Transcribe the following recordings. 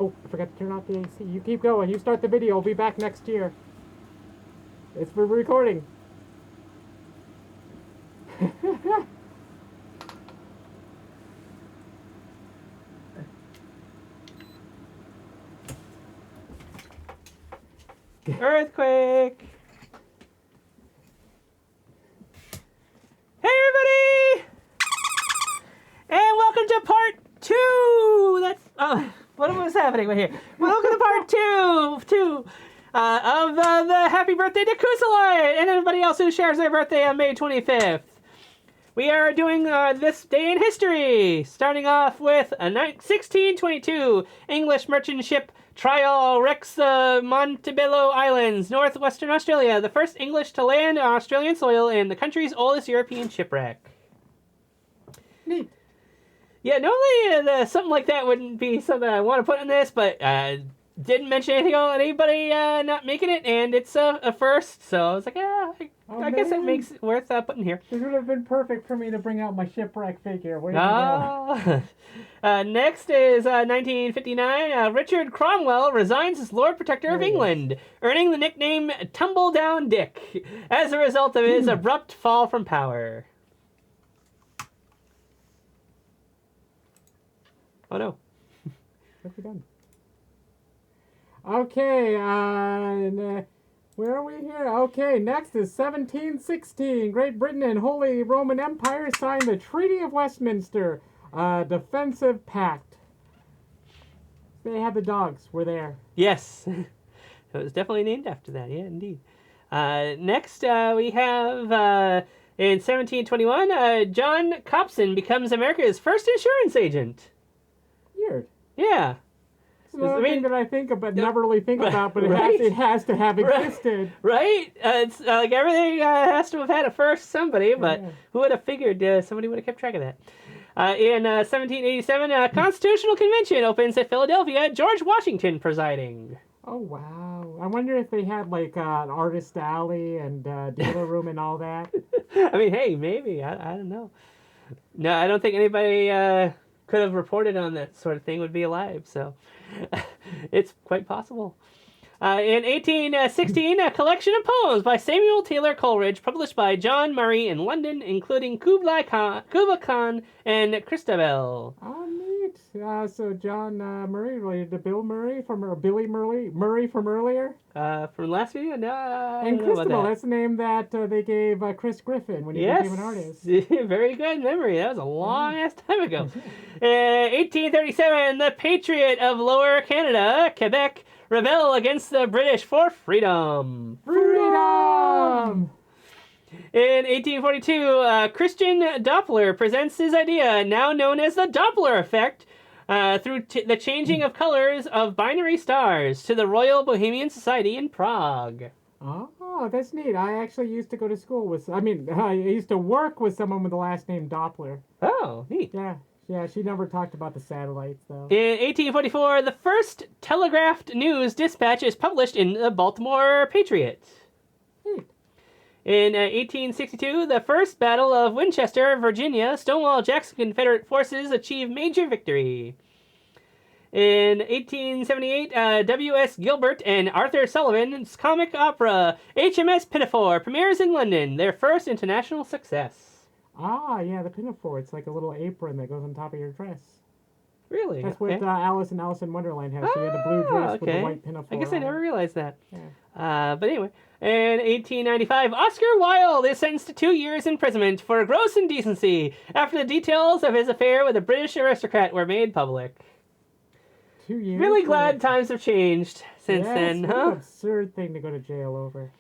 Oh, I forgot to turn off the AC. You keep going. You start the video. We'll be back next year. It's for recording. Earthquake! Hey everybody! And welcome to part 2! What was happening right here? Welcome to part 2 of the happy birthday to Kusalite and everybody else who shares their birthday on May 25th. We are doing this day in history, starting off with a 1622 English merchant ship Trial wrecks the Montebello Islands, northwestern Australia, the first English to land on Australian soil and the country's oldest European shipwreck. Neat. Yeah, normally something like that wouldn't be something I want to put in this, but didn't mention anything about anybody not making it, and it's a first, so I was like, I guess it makes it worth putting here. This would have been perfect for me to bring out my shipwreck figure. Where did Oh. Next is 1959. Richard Cromwell resigns as Lord Protector of England, earning the nickname Tumbledown Dick as a result of his abrupt fall from power. Oh no. What have we done? Okay, where are we here? Okay, next is 1716. Great Britain and Holy Roman Empire signed the Treaty of Westminster, defensive pact. They had the dogs. Were there. Yes. It was definitely named after that. Yeah, indeed. Next, we have in 1721, John Copson becomes America's first insurance agent. Weird. Yeah. It's another thing that I think about, never really think about, but it has to have existed. Right? It's like everything has to have had a first somebody, but who would have figured somebody would have kept track of that? In 1787, Constitutional Convention opens at Philadelphia, George Washington presiding. Oh, wow. I wonder if they had, like, an artist alley and dealer room and all that. I mean, hey, maybe. I don't know. No, I don't think anybody could have reported on that sort of thing would be alive, so it's quite possible. In 1816, a collection of poems by Samuel Taylor Coleridge, published by John Murray in London, including Kublai Khan and Christabel. Oh, neat. So John Murray related to Bill Murray from Billy Murray from earlier. From last video, no. And Christabel, that's the name that they gave Chris Griffin when he became an artist. Very good memory. That was a long ass time ago. 1837, the Patriot of Lower Canada, Quebec, rebel against the British for freedom. Freedom! In 1842, Christian Doppler presents his idea, now known as the Doppler effect, through the changing of colors of binary stars to the Royal Bohemian Society in Prague. Oh, that's neat. I actually used to go to school with, I used to work with someone with the last name Doppler. Oh, neat. Yeah, she never talked about the satellites, though. In 1844, the first telegraphed news dispatch is published in the Baltimore Patriot. Neat. In 1862, the first Battle of Winchester, Virginia, Stonewall Jackson Confederate forces achieve major victory. In 1878, W.S. Gilbert and Arthur Sullivan's comic opera, HMS Pinafore, premieres in London, their first international success. Ah, yeah, the pinafore. It's like a little apron that goes on top of your dress. Really? That's what Alice in Wonderland has. She had the blue dress with the white pinafore. I guess I never realized that. Yeah. But anyway, in 1895, Oscar Wilde is sentenced to 2 years imprisonment for gross indecency after the details of his affair with a British aristocrat were made public. 2 years? Really glad times have changed since then, huh? What an absurd thing to go to jail over.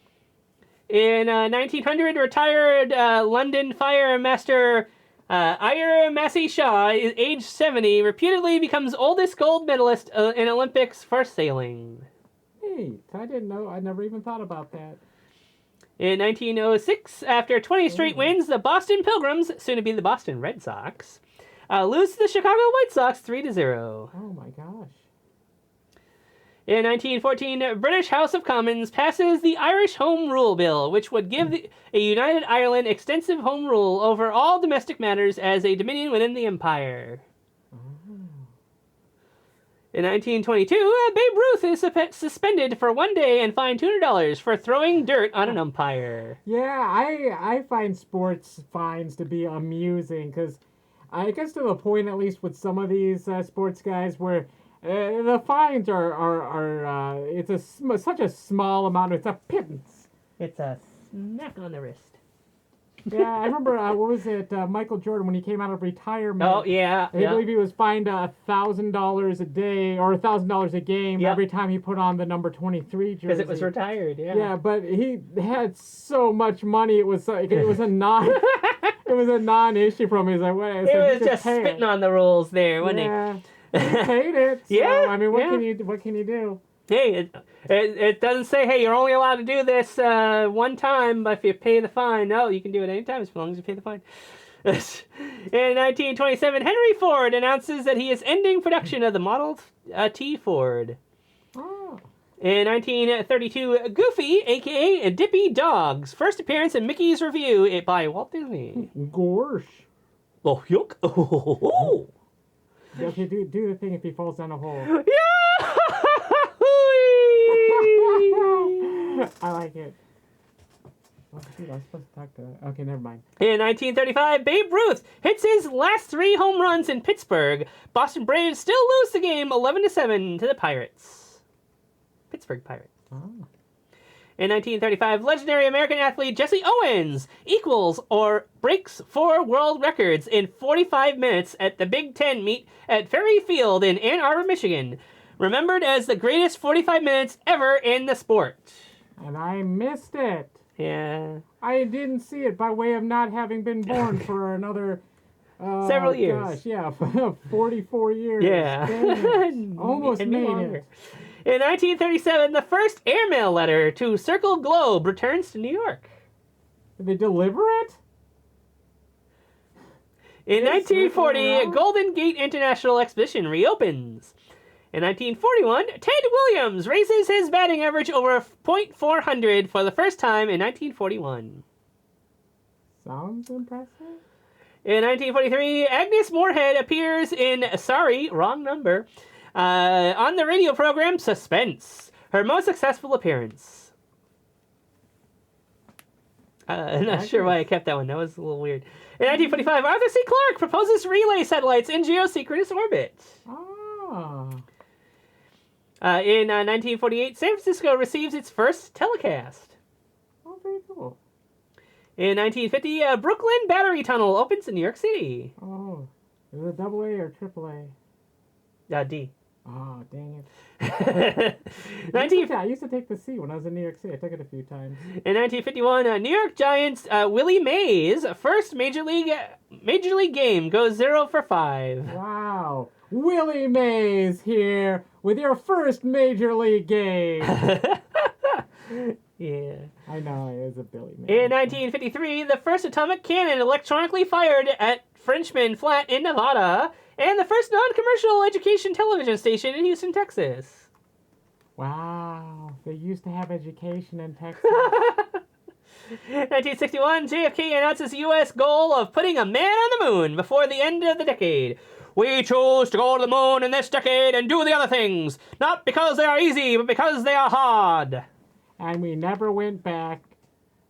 In 1900, retired London Fire Master Ira Massey Shaw, age 70, reputedly becomes oldest gold medalist in Olympics for sailing. Neat. I didn't know. I never even thought about that. In 1906, after 20 straight wins, the Boston Pilgrims, soon to be the Boston Red Sox, lose to the Chicago White Sox 3-0. Oh my gosh. In 1914, British House of Commons passes the Irish Home Rule Bill, which would give a united Ireland extensive home rule over all domestic matters as a dominion within the empire. In 1922, Babe Ruth is suspended for 1 day and fined $200 for throwing dirt on an umpire. Yeah, I find sports fines to be amusing because I guess to the point, at least with some of these sports guys, where the fines are it's such a small amount. It's a pittance. It's a smack on the wrist. Yeah, I remember, what was it, Michael Jordan, when he came out of retirement. Oh, yeah. I believe he was fined $1,000 a day, or $1,000 a game every time he put on the number 23 jersey. Because it was retired, yeah. Yeah, but he had so much money, it was like, it was a non-issue from him. He's like, what? It was just spitting on the rules there, wasn't he? He paid it. So, yeah. I mean, what can you do? Hey, it doesn't say, hey, you're only allowed to do this one time, but if you pay the fine, no, you can do it anytime as long as you pay the fine. In 1927, Henry Ford announces that he is ending production of the Model T Ford. Oh. In 1932, Goofy, a.k.a. Dippy Dog's first appearance in Mickey's Review by Walt Disney. Gorsh. Oh, yuck. Oh. Okay, do the thing if he falls down a hole. Yeah! I like it. Oh, shoot, I was supposed to talk to that. Okay, never mind. In 1935, Babe Ruth hits his last 3 home runs in Pittsburgh. Boston Braves still lose the game 11-7 to the Pirates. Pittsburgh Pirates. Oh. In 1935, legendary American athlete Jesse Owens equals or breaks 4 world records in 45 minutes at the Big Ten meet at Ferry Field in Ann Arbor, Michigan. Remembered as the greatest 45 minutes ever in the sport. And I missed it. Yeah. I didn't see it by way of not having been born for another... several years. Gosh, yeah, 44 years. Yeah. Almost made it. In 1937, the first airmail letter to Circle Globe returns to New York. Did they deliver it? In 1940, Golden Gate International Exposition reopens. In 1941, Ted Williams raises his batting average over .400 for the first time in 1941. Sounds impressive. In 1943, Agnes Moorehead appears in Sorry, Wrong Number on the radio program Suspense, her most successful appearance. I'm not sure why I kept that one. That was a little weird. In 1945, Arthur C. Clarke proposes relay satellites in geosynchronous orbit. Oh. In 1948, San Francisco receives its first telecast. Oh, very cool. In 1950, Brooklyn Battery Tunnel opens in New York City. Oh. Is it AA or AAA? D. Oh, dang it. I 19... used to take the C when I was in New York City. I took it a few times. In 1951, New York Giants Willie Mays' first Major League game goes 0 for 5. Wow. Willie Mays here with your first Major League game. Yeah. I know, it is a Billy Mays. In 1953, the first atomic cannon electronically fired at Frenchman Flat in Nevada, and the first non-commercial education television station in Houston, Texas. Wow. They used to have education in Texas. 1961, JFK announces the U.S. goal of putting a man on the moon before the end of the decade. We choose to go to the moon in this decade and do the other things, not because they are easy, but because they are hard. And we never went back.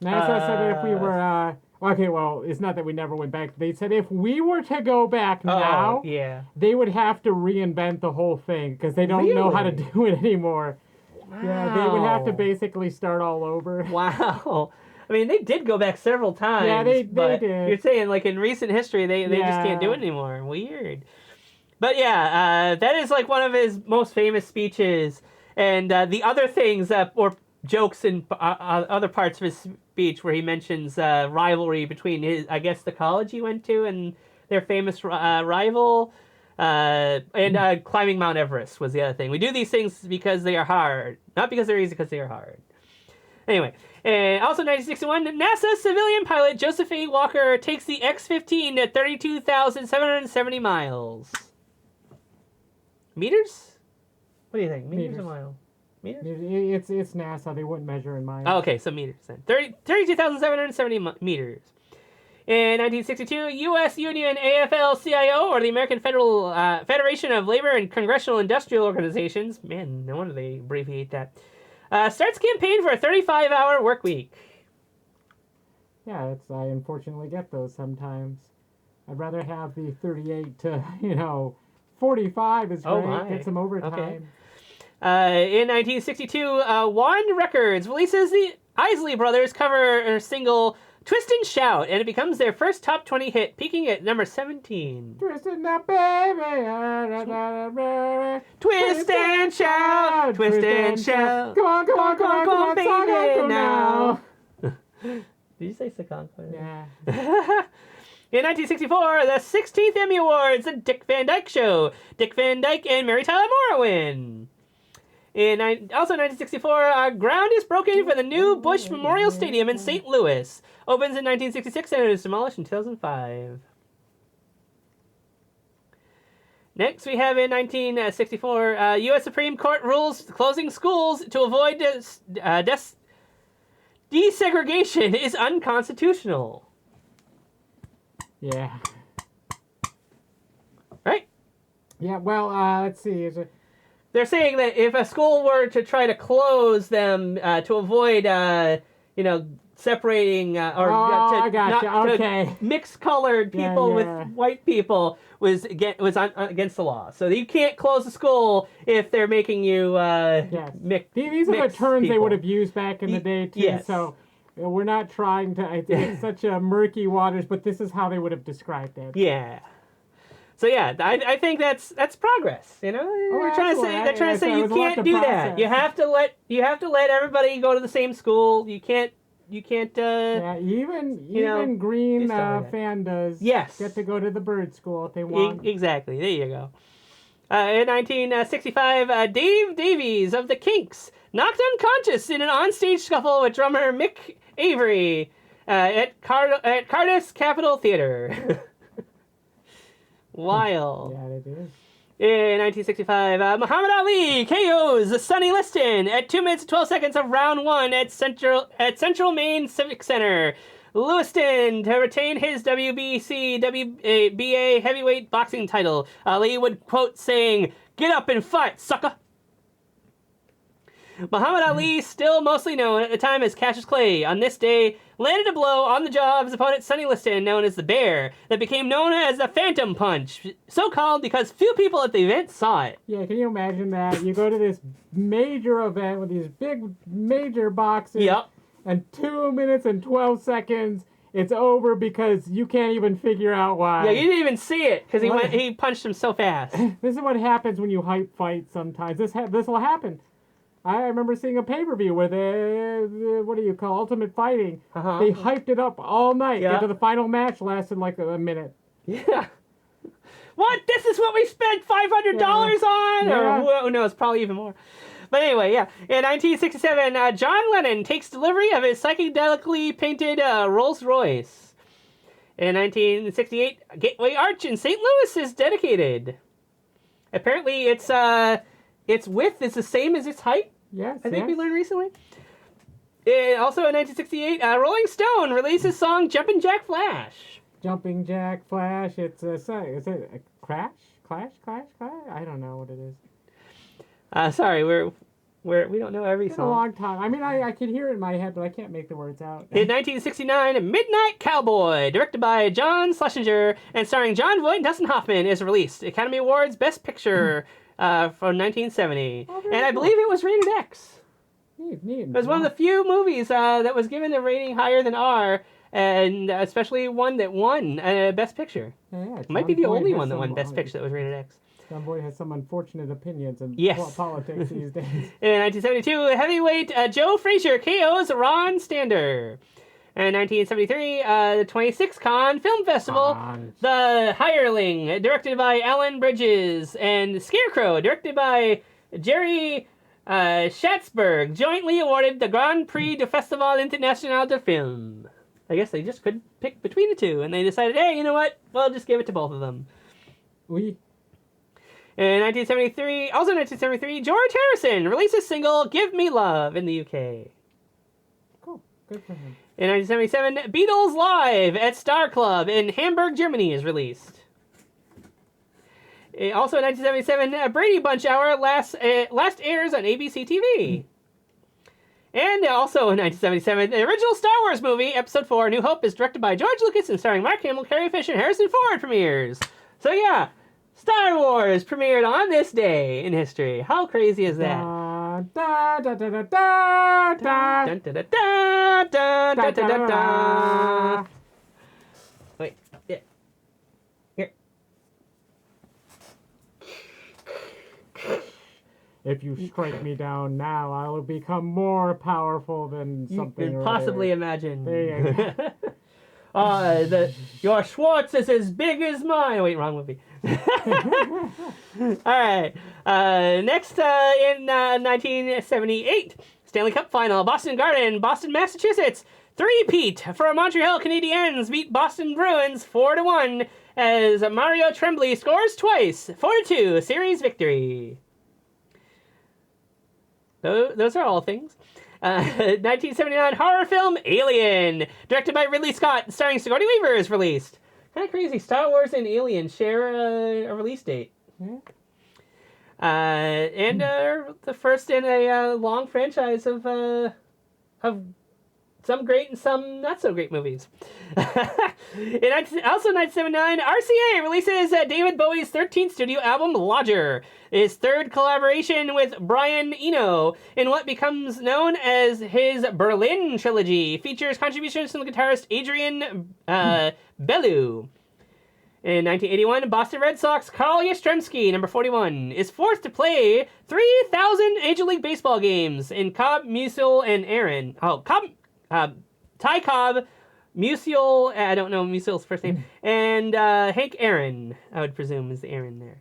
NASA said that if we were... okay, well, it's not that we never went back. They said if we were to go back now, they would have to reinvent the whole thing because they don't know how to do it anymore. Wow. Yeah, they would have to basically start all over. Wow. I mean, they did go back several times. Yeah, they did. You're saying, like, in recent history, they just can't do it anymore. Weird. But, yeah, that is, like, one of his most famous speeches. And the other things, or jokes in other parts of his speech where he mentions rivalry between the college he went to and their famous rival. And climbing Mount Everest was the other thing. We do these things because they are hard. Not because they're easy, because they are hard. Anyway, also 1961, NASA civilian pilot Joseph A. Walker takes the X-15 at 32,770 miles. Meters? What do you think? Meters or miles? Meters? It's NASA. They wouldn't measure in miles. Oh, okay, so meters then. 32,770 meters. In 1962, U.S. Union AFL-CIO, or the American Federation of Labor and Congressional Industrial Organizations, man, no wonder they abbreviate that, starts campaign for a 35-hour work week. Yeah, I unfortunately get those sometimes. I'd rather have the 38 to, 45 is Oh, great. my. Get some overtime. Okay. In 1962, Wand Records releases the Isley Brothers cover single Twist and Shout, and it becomes their first top 20 hit, peaking at number 17. Twisting that baby. Twist and shout, twist and shout. Come on, baby, now. Did you say Sakonko? Yeah. In 1964, the 16th Emmy Awards, The Dick Van Dyke Show. Dick Van Dyke and Mary Tyler Moore win. Also 1964, ground is broken for the new Bush Memorial Stadium in St. Louis. Opens in 1966 and is demolished in 2005. Next, we have in 1964, U.S. Supreme Court rules closing schools to avoid desegregation is unconstitutional. Yeah. Right? Yeah, well, let's see. They're saying that if a school were to try to close them to avoid, separating to mixed colored people with white people was against the law. So you can't close a school if they're making you mix. These are the terms they would have used back in the day too. Yes. So we're not trying to. It's such a murky waters, but this is how they would have described it. Yeah. So yeah, I think that's progress. They're trying to say you can't do that. You have to let everybody go to the same school. You can't. Even Green Fandas get to go to the bird school if they want. Exactly. There you go. In 1965, Dave Davies of the Kinks knocked unconscious in an onstage scuffle with drummer Mick Avery at Cardiff's Capitol Theatre. Wild. Yeah, it is. In 1965, Muhammad Ali KOs Sonny Liston at 2 minutes and 12 seconds of round 1 at Central Maine Civic Center. Lewiston to retain his WBA heavyweight boxing title. Ali would quote saying, "Get up and fight, sucker." Muhammad Ali, still mostly known at the time as Cassius Clay, on this day landed a blow on the jaw of his opponent Sonny Liston, known as the Bear, that became known as the Phantom Punch, so called because few people at the event saw it. Yeah, can you imagine that? You go to this major event with these big major boxers, and 2 minutes and 12 seconds, it's over because you can't even figure out why. Yeah, you didn't even see it because he punched him so fast. This is what happens when you hype fights sometimes. This will happen. I remember seeing a pay-per-view where what do you call Ultimate Fighting? They hyped it up all night. Get to the final match lasted like a minute. Yeah. What? This is what we spent $500 on? Yeah. Or who knows? Probably even more. But anyway, yeah. In 1967, John Lennon takes delivery of his psychedelically painted Rolls Royce. In 1968, Gateway Arch in St. Louis is dedicated. Apparently, its width is the same as its height. Yes, I think we learned recently. Also in 1968, Rolling Stone releases song "Jumpin' Jack Flash." Jumping Jack Flash. Is it a Clash? I don't know what it is. Sorry, we don't know every it's song. Been a long time. I mean, I can hear it in my head, but I can't make the words out. In 1969, Midnight Cowboy, directed by John Schlesinger and starring Jon Voight and Dustin Hoffman, is released. Academy Awards Best Picture from 1970, and I believe it was rated X. Neat. It was one of the few movies that was given a rating higher than R, and especially one that won Best Picture. Yeah, it might be the only one that won Best Picture that was rated X. Jon Voight has some unfortunate opinions in politics these days. In 1972, heavyweight Joe Frazier KOs Ron Stander. In 1973, the 26th Cannes Film Festival, The Hireling, directed by Alan Bridges, and Scarecrow, directed by Jerry Schatzberg, jointly awarded the Grand Prix du Festival International de Film. I guess they just couldn't pick between the two, and they decided, hey, you know what? We'll just give it to both of them. In 1973, George Harrison releases single "Give Me Love" in the UK. Cool. Good for him. In 1977, Beatles Live at Star Club in Hamburg, Germany is released. Also in 1977, Brady Bunch Hour last airs on ABC TV. And also in 1977, the original Star Wars movie, Episode 4, New Hope, is directed by George Lucas and starring Mark Hamill, Carrie Fisher, and Harrison Ford premieres. So yeah, Star Wars premiered on this day in history. How crazy is that? Da, da, da, da, da, da. Dun, da, da, da, da, da, da, da, da. Wait, yeah. Here. If you strike me down now, I will become more powerful than something. You could possibly imagine. There you go. Your Schwartz is as big as mine. Wait, wrong movie. All right. Next, in 1978, Stanley Cup Final, Boston Garden, Boston, Massachusetts. Three-peat for Montreal Canadiens beat Boston Bruins 4-1 as Mario Tremblay scores twice. 4-2, series victory. Those are all things. 1979 horror film Alien, directed by Ridley Scott, starring Sigourney Weaver, is released. Kind of crazy. Star Wars and Alien share a release date. Yeah. And the first in a long franchise of some great and some not so great movies. Also 1979, RCA releases David Bowie's 13th studio album, Lodger, his third collaboration with Brian Eno in what becomes known as his Berlin trilogy. Features contributions from the guitarist Adrian Belew. In 1981, Boston Red Sox Carl Yastrzemski, number 41, is forced to play 3,000 Major League Baseball games in Cobb, Musial, and Aaron. Ty Cobb, Musial, I don't know Musial's first name, and Hank Aaron, I would presume, is the Aaron there.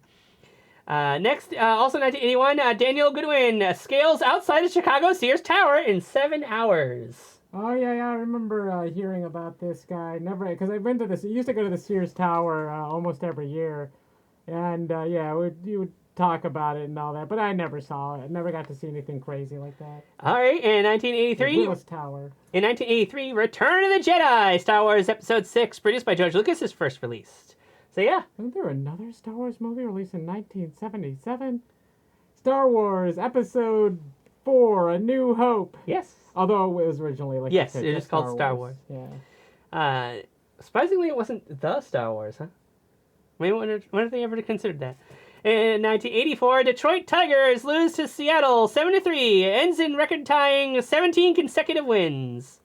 Next, also 1981, Daniel Goodwin scales outside the Chicago Sears Tower in 7 hours. Oh yeah, I remember hearing about this guy. Never, because I went to this. Used to go to the Sears Tower almost every year, and you would talk about it and all that. But I never saw it. I never got to see anything crazy like that. All right, in 1983, Willis Tower. In 1983, Return of the Jedi, Star Wars Episode 6, produced by George Lucas, is first released. So yeah. Wasn't there another Star Wars movie released in 1977? Star Wars Episode 4, A New Hope. Yes. Although it was originally like yes, it is called Star Wars. Yeah. Surprisingly, it wasn't the Star Wars, huh? Maybe when have they ever considered that? In 1984, Detroit Tigers lose to Seattle 7-3. Ends in record-tying 17 consecutive wins.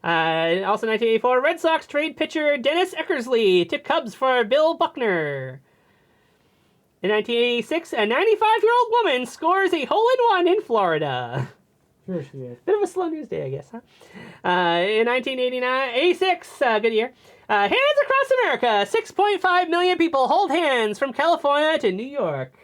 Also 1984, Red Sox trade pitcher Dennis Eckersley to Cubs for Bill Buckner. In 1986, a 95-year-old woman scores a hole-in-one in Florida. Sure she is. Bit of a slow news day, I guess, huh? In 86, good year. Hands across America, 6.5 million people hold hands from California to New York.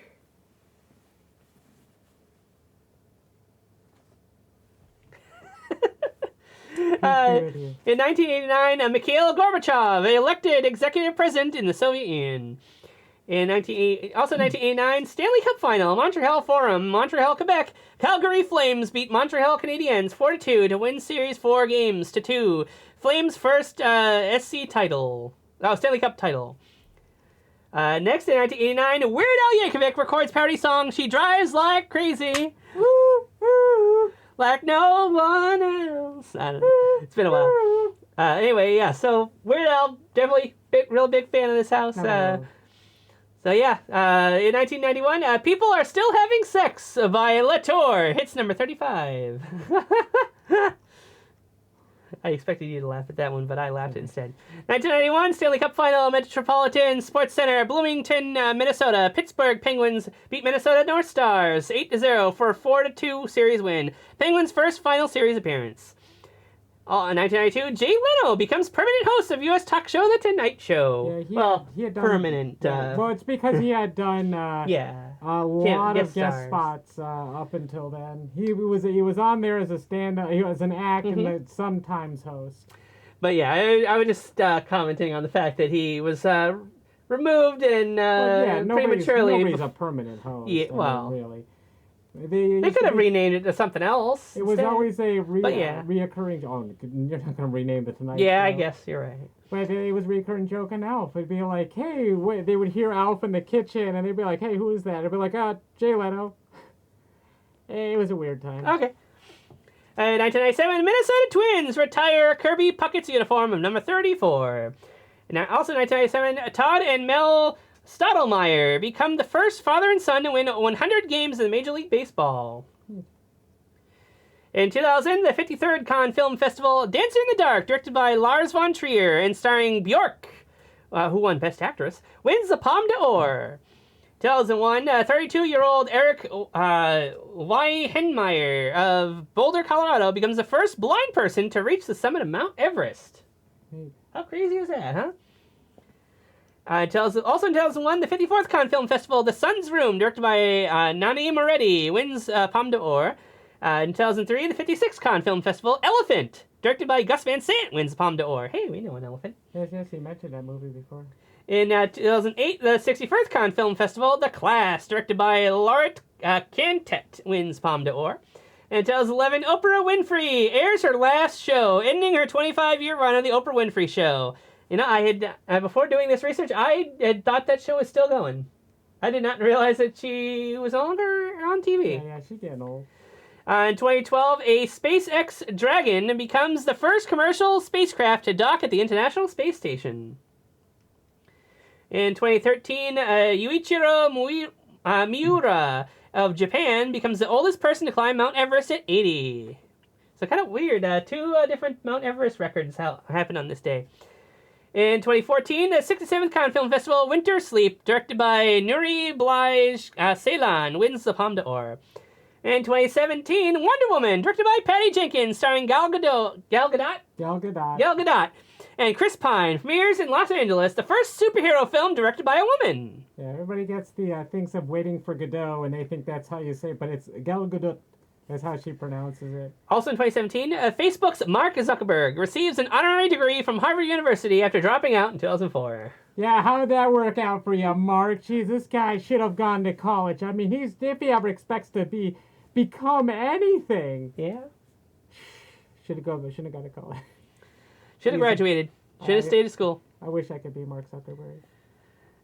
In 1989, Mikhail Gorbachev elected executive president in the Soviet Union. Also 1989, Stanley Cup Final, Montreal Forum, Montreal, Quebec. Calgary Flames beat Montreal Canadiens 4-2 to win Series 4 games to 2. Flames' first Stanley Cup title. Next, in 1989, Weird Al Yankovic records parody song "She Drives Like Crazy." Woo, woo, like no one else. I don't know. It's been a while. Anyway, yeah, so Weird Al, definitely real big fan of this house. So yeah, in 1991, People Are Still Having Sex by Latour hits number 35. I expected you to laugh at that one, but I laughed instead. 1991, Stanley Cup Final, Metropolitan Sports Center, Bloomington, Minnesota. Pittsburgh Penguins beat Minnesota North Stars 8-0 for a 4-2 series win. Penguins' first final series appearance. In 1992, Jay Leno becomes permanent host of U.S. talk show The Tonight Show. Yeah, he had done, permanent. Well, it's because he had done a lot of guest spots up until then. He was on there as a stand-up, he was an act and a sometimes host. But yeah, I was just commenting on the fact that he was removed and prematurely. Nobody's a permanent host. Yeah, well, really. They could have renamed it to something else. It was always a yeah. reoccurring. Oh, you're not going to rename the Tonight Show. Yeah, I guess you're right. But it was a recurring joke on Alf. It'd be like, hey, wait, they would hear Alf in the kitchen, and they'd be like, hey, who is that? It'd be like, Jay Leno. It was a weird time. Okay. 1997, Minnesota Twins retire Kirby Puckett's uniform of number 34. And also 1997, Todd and Mel Stottlemyre become the first father and son to win 100 games in Major League Baseball. In 2000, the 53rd Cannes Film Festival, Dancer in the Dark, directed by Lars von Trier and starring Bjork, who won Best Actress, wins the Palme d'Or. 2001, 32-year-old Eric Weihenmayer of Boulder, Colorado, becomes the first blind person to reach the summit of Mount Everest. How crazy is that, huh? Also in 2001, the 54th Cannes Film Festival, The Sun's Room, directed by Nani Moretti, wins Palme d'Or. In 2003, the 56th Cannes Film Festival, Elephant, directed by Gus Van Sant, wins Palme d'Or. Hey, we know an elephant. Yes, you mentioned that movie before. In 2008, the 61st Cannes Film Festival, The Class, directed by Lauret Cantet, wins Palme d'Or. In 2011, Oprah Winfrey airs her last show, ending her 25-year run of The Oprah Winfrey Show. You know, I had, before doing this research, I had thought that show was still going. I did not realize that she was no longer on TV. Yeah, she's getting old. In 2012, a SpaceX Dragon becomes the first commercial spacecraft to dock at the International Space Station. In 2013, Yuichiro Miura of Japan becomes the oldest person to climb Mount Everest at 80. So kind of weird. Two different Mount Everest records happened on this day. In 2014, the 67th Cannes Film Festival, Winter Sleep, directed by Nuri Bilge Ceylan, wins the Palme d'Or. In 2017, Wonder Woman, directed by Patty Jenkins, starring Gal Gadot, and Chris Pine, premieres in Los Angeles, the first superhero film directed by a woman. Yeah, everybody gets the things of Waiting for Godot, and they think that's how you say it, but it's Gal Gadot. That's how she pronounces it. Also in 2017, Facebook's Mark Zuckerberg receives an honorary degree from Harvard University after dropping out in 2004. Yeah, how did that work out for you, Mark? Jeez, this guy should have gone to college. I mean, if he ever expects to become anything. Yeah. Shouldn't have gone to college. Should have graduated. Should have stayed at school. I wish I could be Mark Zuckerberg.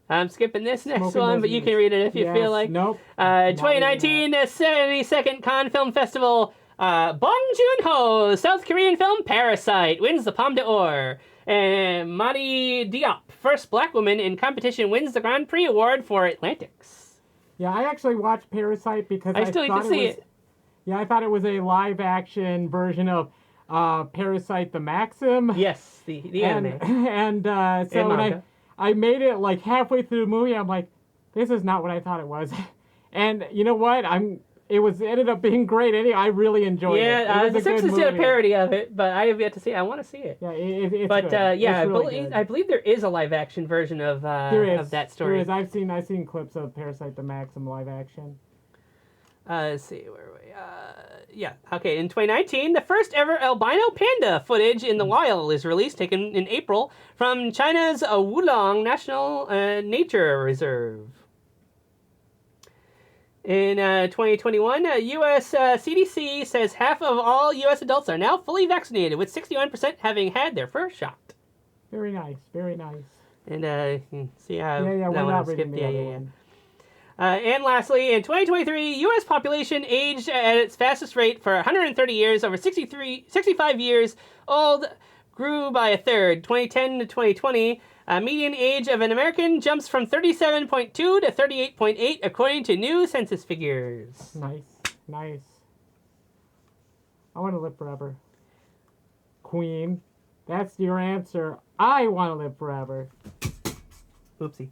I'm skipping this next one, but you can read it if you feel like. Nope. 2019, 72nd Cannes Film Festival, Bong Joon-ho, South Korean film Parasite, wins the Palme d'Or. And Madi Diop, first black woman in competition, wins the Grand Prix Award for Atlantics. Yeah, I actually watched Parasite because I still need to see it. Yeah, I thought it was a live-action version of Parasite the Maxim. Yes, the anime. And so when I made it like halfway through the movie, I'm like, this is not what I thought it was. And you know what? It ended up being great. Anyway, I really enjoyed it. Yeah, The Simpsons did a parody of it, but I have yet to see it. I want to see it. Yeah, it's but good. yeah, I believe there is a live action version of that story. There is. I've seen clips of Parasite the Maxim live action. Let's see, where are we? Yeah, okay, in 2019, the first ever albino panda footage in the wild is released, taken in April, from China's Wulong National Nature Reserve. In 2021, U.S. CDC says half of all U.S. adults are now fully vaccinated, with 61% having had their first shot. Very nice, very nice. And see how that one not skipped. Yeah. And lastly, in 2023, U.S. population aged at its fastest rate for 130 years, over 65 years old, grew by a third. 2010 to 2020, median age of an American jumps from 37.2 to 38.8, according to new census figures. Nice. I want to live forever. Queen, that's your answer. I want to live forever. Oopsie.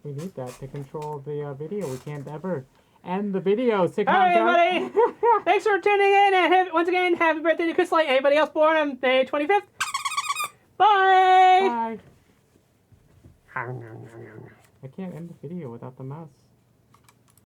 We need that to control the video. We can't ever end the video. All right, everybody. Thanks for tuning in. And once again, happy birthday to Kusalite. Anybody else born on May 25th? Bye. Bye. I can't end the video without the mouse.